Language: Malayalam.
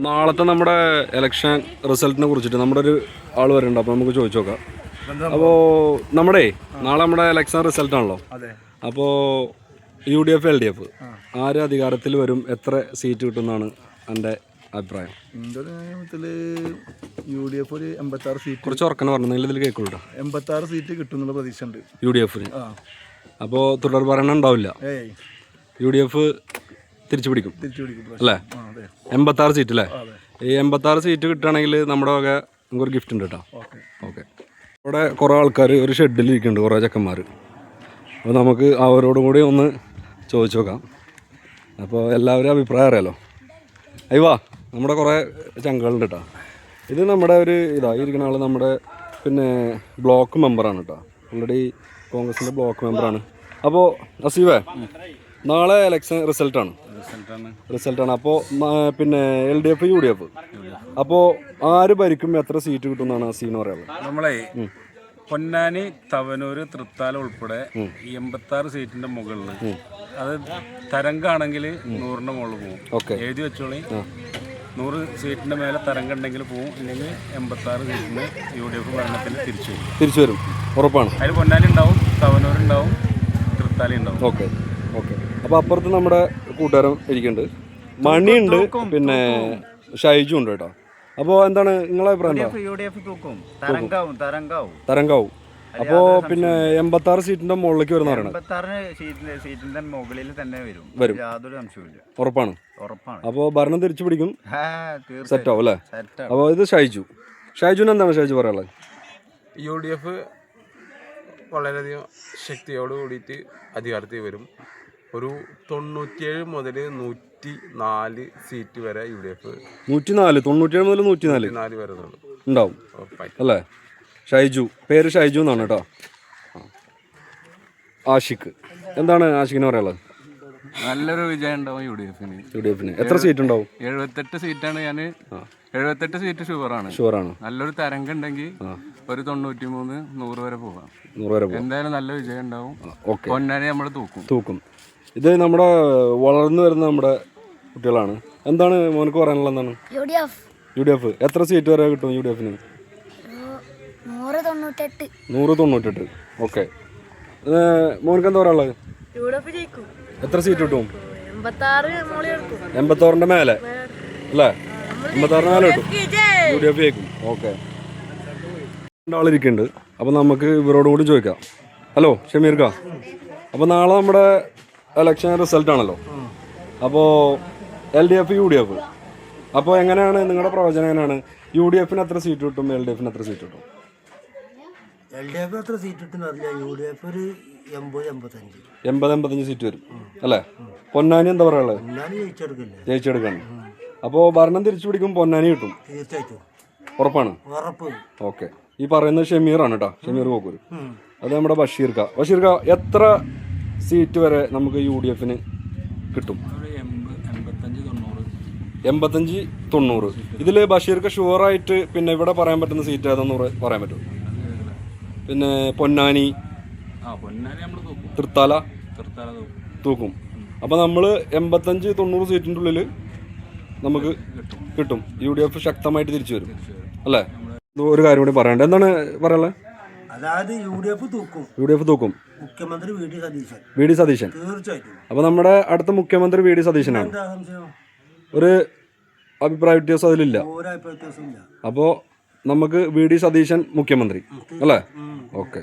നാളത്തെ നമ്മുടെ ഇലക്ഷൻ റിസൾട്ടിനെ കുറിച്ചിട്ട് നമ്മുടെ ഒരു ആൾ വരുന്നുണ്ട്. അപ്പോൾ നമുക്ക് ചോദിച്ചു നോക്കാം. അപ്പോൾ നാളെ നമ്മുടെ ഇലക്ഷൻ റിസൾട്ടാണല്ലോ. അപ്പോൾ UDF LDF ആര് അധികാരത്തിൽ വരും, എത്ര സീറ്റ് കിട്ടുമെന്നാണ് എൻ്റെ അഭിപ്രായം? എൻ്റെ നിയമത്തിൽ UDF ഒരു 86 സീറ്റ്. കുറച്ച് ഉറക്കനെ പറഞ്ഞെങ്കിൽ ഇതിൽ കേൾക്കുള്ളൂ. 86 സീറ്റ് കിട്ടുന്നുള്ള പ്രതീക്ഷ ഉണ്ട് UDFന്. അപ്പോൾ തുടർ ഭരണം ഉണ്ടാവില്ല, UDF തിരിച്ചു പിടിക്കും അല്ലേ? 86 സീറ്റ് അല്ലേ? ഈ 86 സീറ്റ് കിട്ടുകയാണെങ്കിൽ നമ്മുടെ വക നമുക്കൊരു ഗിഫ്റ്റ് ഉണ്ട് കേട്ടോ. ഓക്കെ. ഇവിടെ കുറേ ആൾക്കാർ ഒരു ഷെഡിൽ ഇരിക്കുന്നുണ്ട്, കുറേ ചെക്കന്മാർ. അപ്പോൾ നമുക്ക് അവരോടും കൂടി ഒന്ന് ചോദിച്ചു നോക്കാം. അപ്പോൾ എല്ലാവരും അഭിപ്രായം അറിയാലോ. അയ്യവാ, നമ്മുടെ കുറേ ചങ്കളുണ്ട് കേട്ടോ. ഇത് നമ്മുടെ ഒരു ഇരിക്കുന്ന ആൾ നമ്മുടെ ബ്ലോക്ക് മെമ്പറാണ് കേട്ടോ. ഓൾറെഡി കോൺഗ്രസിൻ്റെ ബ്ലോക്ക് മെമ്പറാണ്. അപ്പോൾ അസീവേ, നാളെ ഇലക്ഷൻ റിസൾട്ടാണ്. അപ്പോൾ LDF UDF, അപ്പോൾ ആര് ഭരിക്കും, എത്ര സീറ്റ് കിട്ടും എന്നാണ് അസീന്ന് പറയാനുള്ളത്? നമ്മളെ പൊന്നാനി, തവനൂർ, തൃത്താല ഉൾപ്പെടെ 86 സീറ്റിന്റെ മുകളിൽ അത് തരംഗാണെങ്കിൽ 100ന്റെ മുകളിൽ പോകും. എഴുതി വെച്ചോളി, 100 സീറ്റിന്റെ മേലെ തരംഗം ഉണ്ടെങ്കിൽ പോകും, ഇല്ലെങ്കിൽ 86 സീറ്റിന് UDF ഭരണത്തിന് തിരിച്ചു വരും. ഉറപ്പാണ്. അതിൽ പൊന്നാനി ഉണ്ടാവും, തവനൂർ ഉണ്ടാവും, തൃത്താല ഉണ്ടാവും. ഓക്കെ. അപ്പോൾ അപ്പുറത്ത് നമ്മുടെ കൂട്ടുകാരൻ ഇരിക്കുന്നുണ്ട്, മണിയുണ്ട്, പിന്നെ ഷൈജു ഉണ്ട് കേട്ടോ. അപ്പോൾ എന്താണ് നിങ്ങളെ അഭിപ്രായം? തരംഗാവും. അപ്പോൾ 86 സീറ്റിന്റെ മുകളിലേക്ക് വരുന്ന പറയണം. ഉറപ്പാണ്. അപ്പോൾ ഭരണം തിരിച്ചു പിടിക്കും, സെറ്റ് ആവും അല്ലേ? അപ്പോൾ ഇത് ഷൈജുവിന് എന്താണ് ഷൈജു പറയാനുള്ളത്? UDF വളരെയധികം ശക്തിയോട് കൂടിയിട്ട് അധികാരത്തിൽ വരും. ഒരു 97 മുതൽ 104 സീറ്റ് വരെ UDF. 97 മുതൽ 104 വരെ ഉണ്ടാവും അല്ലേ? പേര് ഷൈജു എന്നാണ് കേട്ടോ. ആഷിഖ്, എന്താണ് ആഷിഖിന് പറയാനുള്ളത്? നല്ലൊരു വിജയം ഉണ്ടാവും UDF-ന്. എത്ര സീറ്റ് ഉണ്ടാവും? 78 സീറ്റാണ്. 78 സീറ്റ് ഷുവറാണ്. നല്ലൊരു തരംഗം ഉണ്ടെങ്കിൽ ഒരു 93, 100 വരെ പോകാം. എന്തായാലും നല്ല വിജയം ഉണ്ടാവും. പൊന്നാനി നമ്മൾ തൂക്കും. ഇത് നമ്മുടെ വളർന്നു വരുന്ന നമ്മുടെ കുട്ടികളാണ്. എന്താണ് മോനക്ക് പറയാനുള്ളത്? എന്താണ് UDF എത്ര സീറ്റ് വരെ കിട്ടും UDF-ന്? 198. ഓക്കെ. മോനക്ക് എന്താ പറയാനുള്ളത്? എത്ര സീറ്റ് കിട്ടും? 86ന്റെ മേലെ അല്ലേ? 86ന് മേലെ കിട്ടും, UDF ജയിക്കും. ഓക്കെ. രണ്ടാളിരിക്കുന്നുണ്ട്. അപ്പോൾ നമുക്ക് ഇവരോടും കൂടി ചോദിക്കാം. ഹലോ ഷമീർക്ക, അപ്പോൾ നാളെ നമ്മുടെ ഇലക്ഷൻ റിസൾട്ടാണല്ലോ. അപ്പോൾ LDF UDF, അപ്പോൾ എങ്ങനെയാണ് നിങ്ങളുടെ പ്രവചനം? എങ്ങനെയാണ് UDF-ന് എത്ര സീറ്റ് കിട്ടും, LDF-ന് എത്ര സീറ്റ് കിട്ടും? LDF എത്ര സീറ്റ് കിട്ടും അറിയില്ല. UDF ഒരു 80-85 സീറ്റ് വരും അല്ലേ? പൊന്നാനി എന്താ പറയാനുള്ളത്? ജയിച്ചെടുക്കാണ്. അപ്പോൾ ഭരണം തിരിച്ചു പിടിക്കും, പൊന്നാനി കിട്ടും തീർച്ചയായിട്ടും. ഉറപ്പാണ്. ഓക്കെ. ഈ പറയുന്നത് ഷമീറാണ് കേട്ടോ, ഷമീർ പോക്കൂര്. അത് നമ്മുടെ ബഷീർക്ക, എത്ര സീറ്റ് വരെ നമുക്ക് UDF-ന് കിട്ടും? 85-90. ഇതിൽ ബഷീർക്ക് ഷുവറായിട്ട് ഇവിടെ പറയാൻ പറ്റുന്ന സീറ്റ് ഏതെന്ന് പറയാൻ പറ്റും? പൊന്നാനി, തൃത്താല തൂക്കും. അപ്പോൾ നമ്മൾ 85-90 സീറ്റിൻ്റെ ഉള്ളിൽ നമുക്ക് കിട്ടും. UDF ശക്തമായിട്ട് തിരിച്ചു വരും അല്ലേ? ഒരു കാര്യം കൂടി പറയാണ്ട്, എന്താണ് പറയാനുള്ളത്? അതായത് UDF തൂക്കും. മുഖ്യമന്ത്രി VD സതീശൻ. തീർച്ചയായിട്ടും. അപ്പോൾ നമ്മുടെ അടുത്ത മുഖ്യമന്ത്രി VD സതീശനാണ്. ഒരു അഭിപ്രായ വ്യത്യാസം അതിലില്ല. അപ്പോൾ നമുക്ക് VD സതീശൻ മുഖ്യമന്ത്രി അല്ലേ? ഓക്കെ.